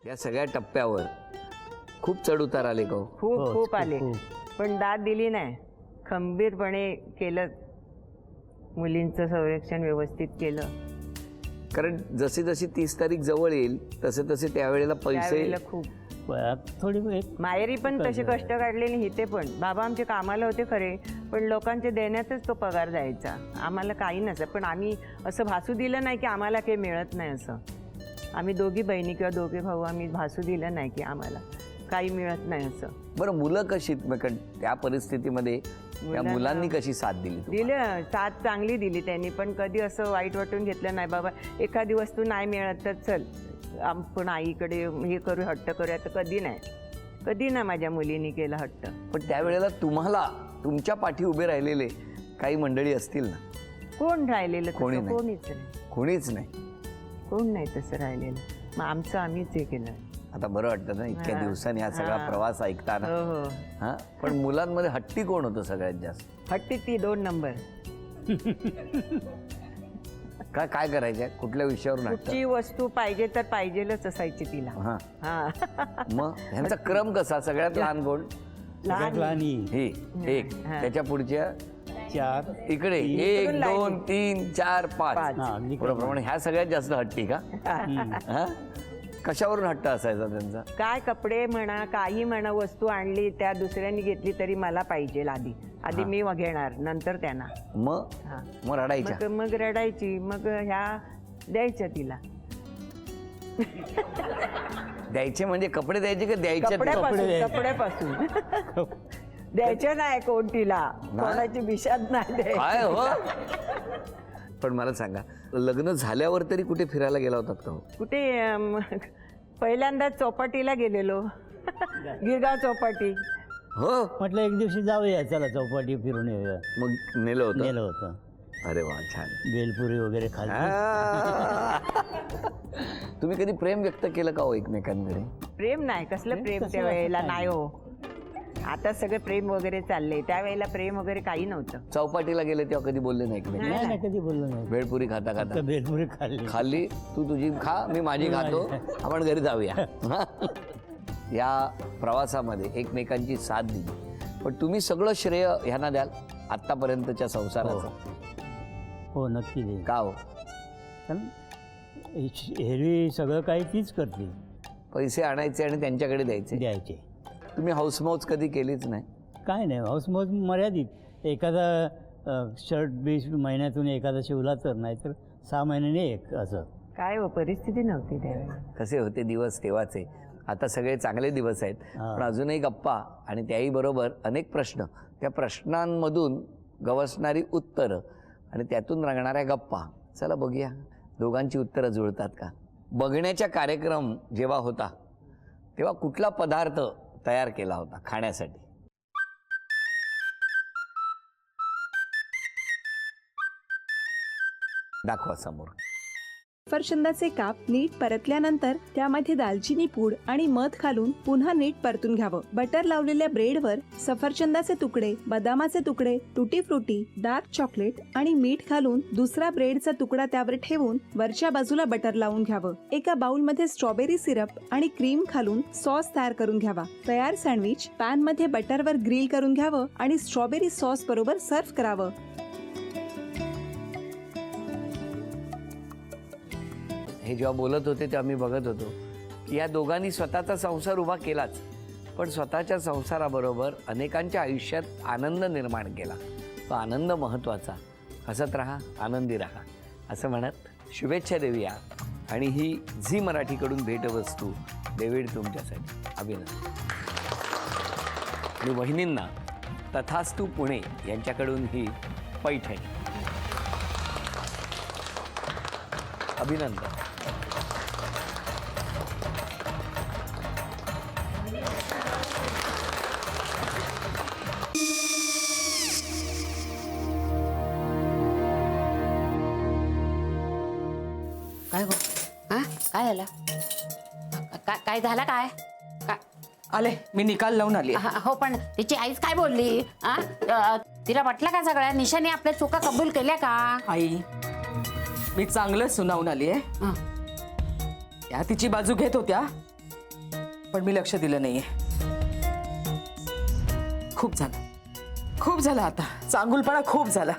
या सगळ्या टप्प्यावर खूप चढ उतार आले का? खूप खूप आले, पण दाद दिली नाही. खंबीरपणे केलं, मुलींचं संरक्षण व्यवस्थित केलं. कारण जशी जशी 30 तारीख जवळ येईल तसे तसे त्यावेळेला पैसे त्यावेळेला खूप थोडी माहेरी पण तसे कष्ट काढले आणि इथे पण. बाबा आमचे कामाला होते खरे, पण लोकांचे देण्यातच तो पगार जायचा. आम्हाला काही नसं, पण आम्ही असं भासू दिलं नाही की आम्हाला काही मिळत नाही असं. आम्ही दोघी बहिणी किंवा दोघे भाऊ आम्ही भासू दिलं नाही की आम्हाला काही मिळत नाही असं. बरं, मुलं कशी त्या परिस्थितीमध्ये त्या मुलांनी कशी साथ दिली? दिलं साथ चांगली दिली त्यांनी, पण कधी असं वाईट वाटून घेतलं नाही. बाबा एखादी वस्तू नाही मिळत तर चल आपण आईकडे हे करू, हट्ट करूया, तर कधी नाही, कधी ना माझ्या मुलीने केला हट्ट. पण त्यावेळेला तुम्हाला तुमच्या पाठी उभे राहिलेले काही मंडळी असतील ना? कोण राहिलेलं तसं? कोणी नाही. कोणीच नाही, कोणीच नाही. कोण नाही तसं राहिलेलं. मग आमचं आम्हीच हे केलं. आता बरं वाटतं ना इतक्या दिवसांनी हा सगळा हा. प्रवास ऐकताना. हो हो. हा, पण मुलांमध्ये हट्टी कोण होतं सगळ्यात जास्त? हट्टी ती 2 नंबर. काय करायच्या? कुठल्या विषयावरून हट्ट? कुठची वस्तू पाहिजे तर पाहिजेलच असायची तिला. हा, हा. मग ह्यांचा क्रम कसा? सगळ्यात लहान कोण? लहान हे एक, हा. त्याच्या पुढच्या 4 इकडे 1 इकडून 2 3 4 5. पाच. प्रमाणे ह्या सगळ्यात जास्त हट्टी का? हा? कशावरून हट्ट असायचा त्यांचा? काय कपडे म्हणा, काही म्हणा, वस्तू आणली त्या दुसऱ्यांनी घेतली तरी मला पाहिजे आधी मी घेणार, नंतर त्यांना. मग हा. मग रडायच्या? मग रडायची, मग ह्या द्यायच्या तिला. द्यायचे म्हणजे कपडे द्यायचे का द्यायचे? कपड्यापासून द्यायचे नाही कोण तिला, कोणाची विषाद नाही द्यायची. काय हो? पण मला सांगा, लग्न झाल्यावर तरी कुठे फिरायला गेला होतात का? कुठे पहिल्यांदा चौपाटीला गेलेलो. गिरगाव चौपाटी. हो, म्हटलं एक दिवशी जाऊया, चला चौपाटी फिरून येऊया. मग नेलं होतं? नेलं होतं. अरे वा, छान. बेलपुरी वगैरे खाल्ली. तुम्ही कधी प्रेम व्यक्त केलं का हो एकमेकांकडे? प्रेम नाही, कसलं प्रेम त्या वेळेला नाही हो. आता सगळं प्रेम वगैरे चाललंय, त्यावेळेला प्रेम वगैरे काही नव्हतं. चौपाटीला गेले तेव्हा कधी बोलले नाही एकमेकांना? नाही नाही, कधी बोललो नाही. भेळपुरी खाता खाता? फक्त बेलपुरी खाल्ली. खाल्ली, तू तुझी खा, मी माझी खातो, आपण घरी जाऊया. या प्रवासामध्ये एकमेकांची साथ दिली, पण तुम्ही सगळं श्रेय ह्यांना द्याल आतापर्यंतच्या संसाराचं? हो, नक्की दे. का हो? कारण एरवी सगळं काही तीच करते. पैसे आणायचे आणि त्यांच्याकडे द्यायचे. तुम्ही हाऊसमौज कधी केलीच नाही? काय नाही, हाऊसमौज मर्यादित. एखादा शर्ट 20 महिन्यातून एखादा शिवला तर, नाही तर 6 महिन्याने एक, असं. काय हो, परिस्थिती नव्हती त्यावेळेला. कसे होते दिवस तेव्हाचे. आता सगळे चांगले दिवस आहेत, पण अजूनही गप्पा आणि त्याही बरोबर अनेक प्रश्न, त्या प्रश्नांमधून गवसणारी उत्तरं आणि त्यातून रंगणाऱ्या गप्पा. चला बघूया दोघांची उत्तरं जुळतात का. बघण्याचा कार्यक्रम जेव्हा होता तेव्हा कुठला पदार्थ तयार केला होता खाण्यासाठी? दाखवा समोर. सफरचंदाचे काप नीट परतल्यानंतर त्यामध्ये दालचिनी पूड आणि मध घालून पुन्हा नीट परतून घ्यावं. बटर लावलेल्या ब्रेडवर सफरचंदाचे तुकडे, बदामाचे तुकडे, टुटी फ्रुटी, डार्क चॉकलेट आणि मीठ घालून दुसरा ब्रेडचा तुकडा त्यावर ठेवून वरच्या बाजूला बटर लावून घ्यावं. एका बाउलमध्ये स्ट्रॉबेरी सिरप आणि क्रीम घालून सॉस तयार करून घ्यावा. तयार सँडविच पॅन मध्ये बटरवर ग्रिल करून घ्यावं आणि स्ट्रॉबेरी सॉस बरोबर सर्व्ह करावं. हे जेव्हा बोलत होते तेव्हा मी बघत होतो की या दोघांनी स्वतःचा संसार उभा केलाच, पण स्वतःच्या संसाराबरोबर अनेकांच्या आयुष्यात आनंद निर्माण केला. तो आनंद महत्त्वाचा. हसत राहा, आनंदी राहा असं म्हणत शुभेच्छा देऊया. आणि ही झी मराठीकडून भेटवस्तू डेव्हिड तुमच्यासाठी. अभिनंदन. आणि वहिनींना तथास्तू पुणे यांच्याकडून ही पैठणी. अभिनंदन. काय हो? हा, काय झालं? काय झालं? काय आले, मी निकाल लावून आली. हो, पण तिची आईच काय बोलली? तिला वाटलं का सगळ्या निशाने आपल्या चुका कबूल केल्या का? आई, मी चांगलं सुनावून आली आहे. त्या तिची बाजू घेत होत्या, पण मी लक्ष दिलं नाहीये. खूप झालं आता. चांगुलपणा खूप झाला.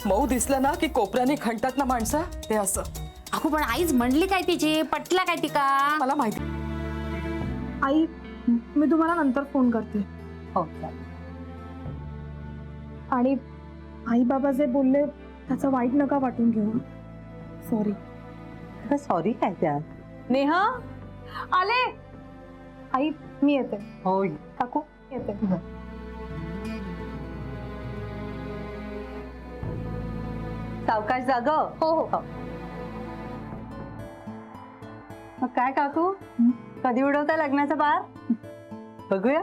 मऊ दिसलं ना की कोपऱ्याने खणतात ना माणसं, ते असं. अहो पण आईच म्हणली काय तिची, पटला काय तिका? मला माहिती. आई, मी तुम्हाला नंतर फोन करते. हो आणि आई बाबा जे बोलले त्याचं वाईट नका वाटून घेऊ. सॉरी. सॉरी काय त्या नेहा आले. आई मी येते. हो काकू येते. सावकाश जाग. हो हो. मग काय काकू, कधी उडवता लग्नाचा बार? बघूया.